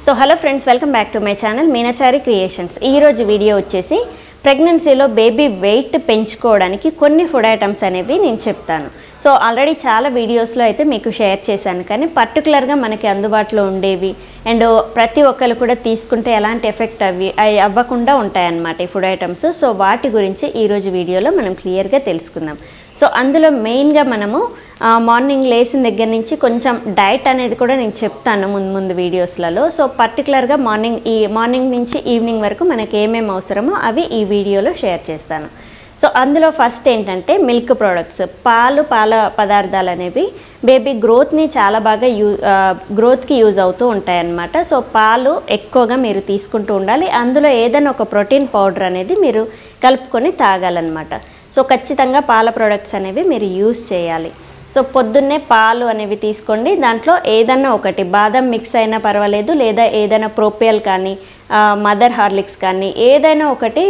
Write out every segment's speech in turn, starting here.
So hello friends, welcome back to my channel Meenachari creations. ఈరోజు video వచ్చేసి ప్రెగ్నెన్సీలో baby wait పెంచుకోవడానికి కొన్ని ఫుడ్ ఐటమ్స్ అనేవి నేను చెప్తాను. సో ఆల్రెడీ చాలా వీడియోస్లో అయితే మీకు షేర్ చేశాను, కానీ పర్టికులర్గా మనకి అందుబాటులో ఉండేవి అండ్ ప్రతి ఒక్కరు కూడా తీసుకుంటే ఎలాంటి ఎఫెక్ట్ అవ్వకుండా ఉంటాయన్నమాట ఈ ఫుడ్ ఐటమ్స్. సో వాటి గురించి ఈరోజు వీడియోలో మనం క్లియర్గా తెలుసుకుందాం. సో అందులో మెయిన్గా మనము మార్నింగ్ లేచిన దగ్గర నుంచి కొంచెం డైట్ అనేది కూడా నేను చెప్తాను ముందు వీడియోస్లలో. సో పర్టికులర్గా మార్నింగ్ నుంచి ఈవినింగ్ వరకు మనకి ఏమేమి అవసరమో అవి ఈ వీడియోలో షేర్ చేస్తాను. సో అందులో ఫస్ట్ ఏంటంటే మిల్క్ ప్రోడక్ట్స్, పాల పదార్థాలు అనేవి బేబీ గ్రోత్ని చాలా బాగా గ్రోత్కి యూజ్ అవుతూ ఉంటాయన్నమాట. సో పాలు ఎక్కువగా మీరు తీసుకుంటూ ఉండాలి. అందులో ఏదైనా ఒక ప్రోటీన్ పౌడర్ అనేది మీరు కలుపుకొని తాగాలన్నమాట. సో ఖచ్చితంగా పాల ప్రోడక్ట్స్ అనేవి మీరు యూజ్ చేయాలి. సో పొద్దున్నే పాలు అనేవి తీసుకోండి. దాంట్లో ఏదన్నా ఒకటి బాదం మిక్స్ అయినా పర్వాలేదు, లేదా ఏదైనా ప్రోపియల్ కానీ మదర్ హార్లిక్స్ కానీ ఏదైనా ఒకటి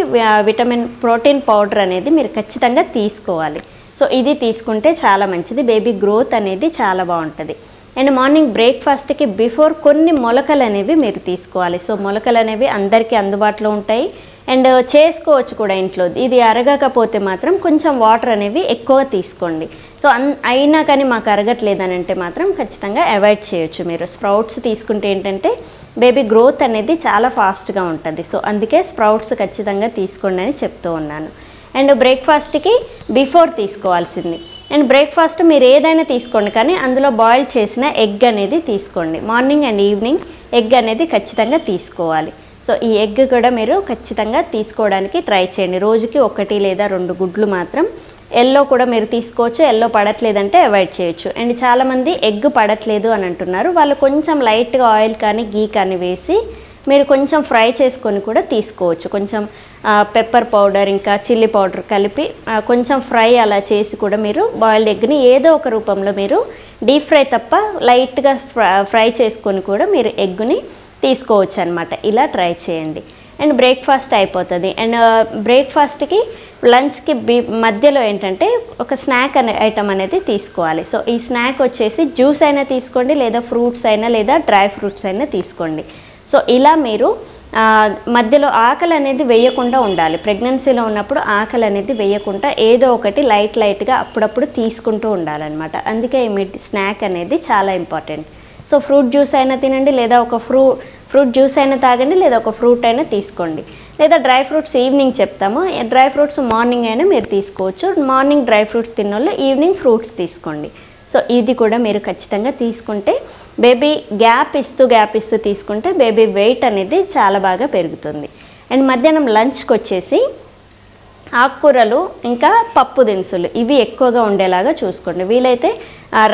ప్రోటీన్ పౌడర్ అనేది మీరు ఖచ్చితంగా తీసుకోవాలి. సో ఇది తీసుకుంటే చాలా మంచిది, బేబీ గ్రోత్ అనేది చాలా బాగుంటుంది. అండ్ మార్నింగ్ బ్రేక్ఫాస్ట్కి బిఫోర్ కొన్ని మొలకలు అనేవి మీరు తీసుకోవాలి. సో మొలకలు అనేవి అందరికీ అందుబాటులో ఉంటాయి అండ్ చేసుకోవచ్చు కూడా ఇంట్లో. ఇది అరగకపోతే మాత్రం కొంచెం వాటర్ అనేవి ఎక్కువ తీసుకోండి. సో అయినా కానీ మాకు అరగట్లేదని అంటే మాత్రం ఖచ్చితంగా అవాయిడ్ చేయొచ్చు. మీరు స్ప్రౌట్స్ తీసుకుంటే ఏంటంటే బేబీ గ్రోత్ అనేది చాలా ఫాస్ట్గా ఉంటుంది. సో అందుకే స్ప్రౌట్స్ ఖచ్చితంగా తీసుకోండి అని చెప్తూ ఉన్నాను. అండ్ బ్రేక్ఫాస్ట్కి బిఫోర్ తీసుకోవాల్సింది. అండ్ బ్రేక్ఫాస్ట్ మీరు ఏదైనా తీసుకోండి, కానీ అందులో బాయిల్ చేసిన ఎగ్ అనేది తీసుకోండి. మార్నింగ్ అండ్ ఈవినింగ్ ఎగ్ అనేది ఖచ్చితంగా తీసుకోవాలి. సో ఈ ఎగ్ కూడా మీరు ఖచ్చితంగా తీసుకోవడానికి ట్రై చేయండి. రోజుకి 1 లేదా 2 గుడ్లు మాత్రం. ఎల్లో కూడా మీరు తీసుకోవచ్చు, ఎల్లో పడట్లేదంటే అవాయిడ్ చేయొచ్చు. అండ్ చాలామంది ఎగ్ పడట్లేదు అని అంటున్నారు, వాళ్ళు కొంచెం లైట్గా ఆయిల్ కానీ గీ కానీ వేసి మీరు కొంచెం ఫ్రై చేసుకొని కూడా తీసుకోవచ్చు. కొంచెం పెప్పర్ పౌడర్ ఇంకా చిల్లీ పౌడర్ కలిపి కొంచెం ఫ్రై అలా చేసి కూడా మీరు బాయిల్డ్ ఎగ్ని ఏదో ఒక రూపంలో మీరు డీప్ ఫ్రై తప్ప లైట్గా ఫ్రై చేసుకొని కూడా మీరు ఎగ్ని తీసుకోవచ్చు అనమాట. ఇలా ట్రై చేయండి. అండ్ బ్రేక్ఫాస్ట్ అయిపోతుంది. అండ్ బ్రేక్ఫాస్ట్కి లంచ్కి మధ్యలో ఏంటంటే ఒక స్నాక్ ఐటమ్ అనేది తీసుకోవాలి. సో ఈ స్నాక్ వచ్చేసి జ్యూస్ అయినా తీసుకోండి, లేదా ఫ్రూట్స్ అయినా, లేదా డ్రై ఫ్రూట్స్ అయినా తీసుకోండి. సో ఇలా మీరు మధ్యలో ఆకలి అనేది వేయకుండా ఉండాలి. ప్రెగ్నెన్సీలో ఉన్నప్పుడు ఆకలి అనేది వేయకుండా ఏదో ఒకటి లైట్గా అప్పుడప్పుడు తీసుకుంటూ ఉండాలన్నమాట. అందుకే ఈ స్నాక్ అనేది చాలా ఇంపార్టెంట్. సో ఫ్రూట్ జ్యూస్ అయినా తినండి, లేదా ఒక ఫ్రూట్ జ్యూస్ అయినా తాగండి, లేదా ఒక ఫ్రూట్ అయినా తీసుకోండి. లేదా డ్రై ఫ్రూట్స్ ఈవినింగ్ చెప్తాము. డ్రై ఫ్రూట్స్ మార్నింగ్ అయినా మీరు తీసుకోవచ్చు. మార్నింగ్ డ్రై ఫ్రూట్స్ తిన్నోళ్ళు ఈవినింగ్ ఫ్రూట్స్ తీసుకోండి. సో ఇది కూడా మీరు ఖచ్చితంగా తీసుకుంటే బేబీ గ్యాప్ ఇస్తూ తీసుకుంటే బేబీ వెయిట్ అనేది చాలా బాగా పెరుగుతుంది. అండ్ మధ్యాహ్నం లంచ్కి వచ్చేసి ఆకుకూరలు ఇంకా పప్పు దినుసులు ఇవి ఎక్కువగా ఉండేలాగా చూసుకోండి. వీలైతే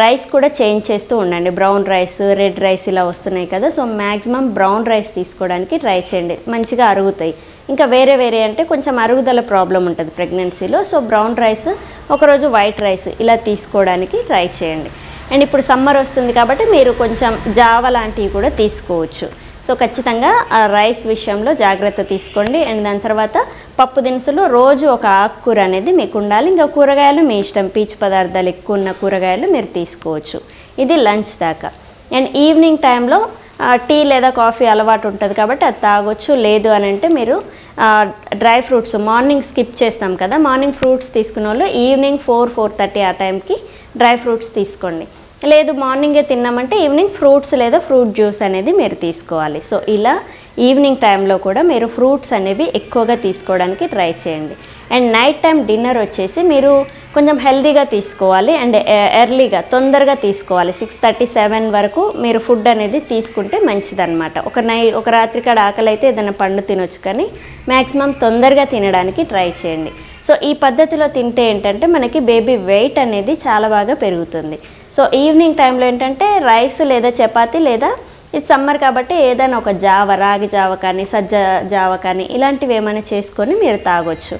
రైస్ కూడా చేంజ్ చేస్తూ ఉండండి. బ్రౌన్ రైస్, రెడ్ రైస్ ఇలా వస్తున్నాయి కదా. సో మ్యాక్సిమం బ్రౌన్ రైస్ తీసుకోవడానికి ట్రై చేయండి, మంచిగా అరుగుతాయి. ఇంకా వేరే అంటే కొంచెం అరుగుదల ప్రాబ్లం ఉంటుంది ప్రెగ్నెన్సీలో. సో బ్రౌన్ రైస్, ఒకరోజు వైట్ రైస్ ఇలా తీసుకోవడానికి ట్రై చేయండి. అండ్ ఇప్పుడు సమ్మర్ వస్తుంది కాబట్టి మీరు కొంచెం జావ లాంటివి కూడా తీసుకోవచ్చు. సో ఖచ్చితంగా ఆ రైస్ విషయంలో జాగ్రత్త తీసుకోండి. అండ్ దాని తర్వాత పప్పు దినుసులు రోజు ఒక ఆకుకూర అనేది మీకు ఉండాలి. ఇంకా కూరగాయలు మీ ఇష్టం, పీచు పదార్థాలు ఎక్కువ ఉన్న కూరగాయలు మీరు తీసుకోవచ్చు. ఇది లంచ్ దాకా. అండ్ ఈవినింగ్ టైంలో టీ లేదా కాఫీ అలవాటు ఉంటుంది కాబట్టి అది తాగొచ్చు. లేదు అని అంటే మీరు డ్రై ఫ్రూట్స్ మార్నింగ్ స్కిప్ చేస్తాం కదా, మార్నింగ్ ఫ్రూట్స్ తీసుకున్న వాళ్ళు ఈవినింగ్ 4-4:30 ఆ టైంకి డ్రై ఫ్రూట్స్ తీసుకోండి. లేదు మార్నింగే తిన్నామంటే ఈవినింగ్ ఫ్రూట్స్ లేదా ఫ్రూట్ జ్యూస్ అనేది మీరు తీసుకోవాలి. సో ఇలా ఈవినింగ్ టైంలో కూడా మీరు ఫ్రూట్స్ అనేవి ఎక్కువగా తీసుకోవడానికి ట్రై చేయండి. అండ్ నైట్ టైం డిన్నర్ వచ్చేసి మీరు కొంచెం హెల్తీగా తీసుకోవాలి అండ్ ఎర్లీగా తొందరగా తీసుకోవాలి. 6:30-7 వరకు మీరు ఫుడ్ అనేది తీసుకుంటే మంచిదన్నమాట. ఒక రాత్రి కాడ ఆకలి అయితే ఏదైనా పండు తినొచ్చు, కానీ మ్యాక్సిమం తొందరగా తినడానికి ట్రై చేయండి. సో ఈ పద్ధతిలో తింటే ఏంటంటే మనకి బేబీ వెయిట్ అనేది చాలా బాగా పెరుగుతుంది. సో ఈవినింగ్ టైంలో ఏంటంటే రైస్ లేదా చపాతీ, లేదా ఇది సమ్మర్ కాబట్టి ఏదైనా ఒక జావ, రాగి జావ కానీ సజ్జ జావ కానీ ఇలాంటివి ఏమైనా చేసుకొని మీరు తాగొచ్చు.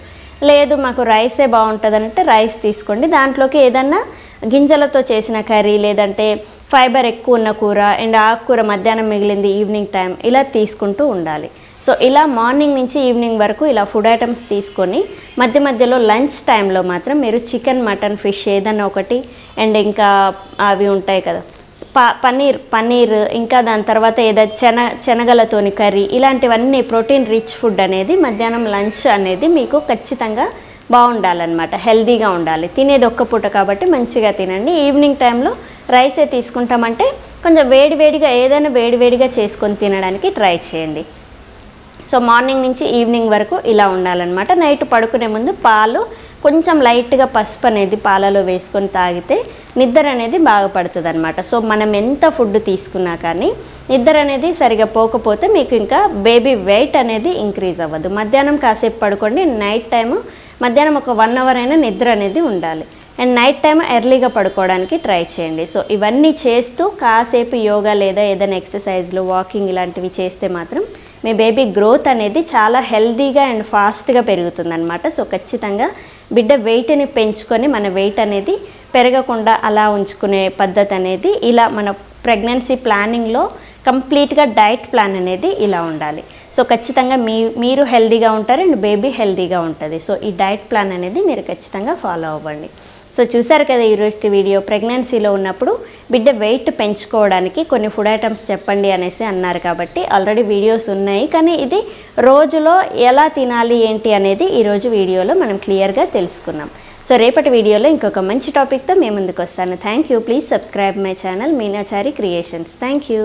లేదు మాకు రైసే బాగుంటుంది అంటే రైస్ తీసుకోండి. దాంట్లోకి ఏదన్నా గింజలతో చేసిన కర్రీ, లేదంటే ఫైబర్ ఎక్కువ ఉన్న కూర అండ్ ఆకుకూర మధ్యాహ్నం మిగిలింది ఈవినింగ్ టైం ఇలా తీసుకుంటూ ఉండాలి. సో ఇలా మార్నింగ్ నుంచి ఈవినింగ్ వరకు ఇలా ఫుడ్ ఐటమ్స్ తీసుకొని మధ్యలో లంచ్ టైంలో మాత్రం మీరు చికెన్, మటన్, ఫిష్ ఏదన్నా ఒకటి అండ్ ఇంకా అవి ఉంటాయి కదా పన్నీర్ ఇంకా దాని తర్వాత ఏదైనా శనగలతోని కర్రీ, ఇలాంటివన్నీ ప్రోటీన్ రిచ్ ఫుడ్ అనేది మధ్యాహ్నం లంచ్ అనేది మీకు ఖచ్చితంగా బాగుండాలన్నమాట, హెల్తీగా ఉండాలి. తినేది ఒక్క పూట కాబట్టి మంచిగా తినండి. ఈవినింగ్ టైంలో రైసే తీసుకుంటామంటే కొంచెం వేడివేడిగా ఏదైనా వేడివేడిగా చేసుకొని తినడానికి ట్రై చేయండి. సో మార్నింగ్ నుంచి ఈవినింగ్ వరకు ఇలా ఉండాలన్నమాట. నైట్ పడుకునే ముందు పాలు కొంచెం లైట్గా పసుపు అనేది పాలలో వేసుకొని తాగితే నిద్ర అనేది బాగా పడుతుంది అనమాట. సో మనం ఎంత ఫుడ్ తీసుకున్నా కానీ నిద్ర అనేది సరిగా పోకపోతే మీకు ఇంకా బేబీ వెయిట్ అనేది ఇంక్రీజ్ అవ్వదు. మధ్యాహ్నం కాసేపు పడుకోండి. నైట్ టైము మధ్యాహ్నం ఒక 1 అవర్ అయినా నిద్ర అనేది ఉండాలి. అండ్ నైట్ టైం ఎర్లీగా పడుకోవడానికి ట్రై చేయండి. సో ఇవన్నీ చేస్తూ కాసేపు యోగా లేదా ఏదైనా ఎక్సర్సైజ్లు, వాకింగ్ ఇలాంటివి చేస్తే మాత్రం మీ బేబీ గ్రోత్ అనేది చాలా హెల్తీగా అండ్ ఫాస్ట్గా పెరుగుతుందన్నమాట. సో ఖచ్చితంగా బిడ్డ వెయిట్ని పెంచుకొని మన వెయిట్ అనేది పెరగకుండా అలా ఉంచుకునే పద్ధతి అనేది ఇలా మన ప్రెగ్నెన్సీ ప్లానింగ్లో కంప్లీట్గా డైట్ ప్లాన్ అనేది ఇలా ఉండాలి. సో ఖచ్చితంగా మీరు హెల్తీగా ఉంటారు అండ్ బేబీ హెల్తీగా ఉంటుంది. సో ఈ డైట్ ప్లాన్ అనేది మీరు ఖచ్చితంగా ఫాలో అవ్వండి. సో చూసారు కదా ఈరోజు వీడియో. ప్రెగ్నెన్సీలో ఉన్నప్పుడు బిడ్డ వెయిట్ పెంచుకోవడానికి కొన్ని ఫుడ్ ఐటమ్స్ చెప్పండి అనేసి అన్నారు కాబట్టి ఆల్రెడీ వీడియోస్ ఉన్నాయి, కానీ ఇది రోజులో ఎలా తినాలి ఏంటి అనేది ఈరోజు వీడియోలో మనం క్లియర్గా తెలుసుకున్నాం. సో రేపటి వీడియోలో ఇంకొక మంచి టాపిక్తో మేము ముందుకు వస్తాను. Thank you. Please subscribe my channel Meenachari creations. Thank you.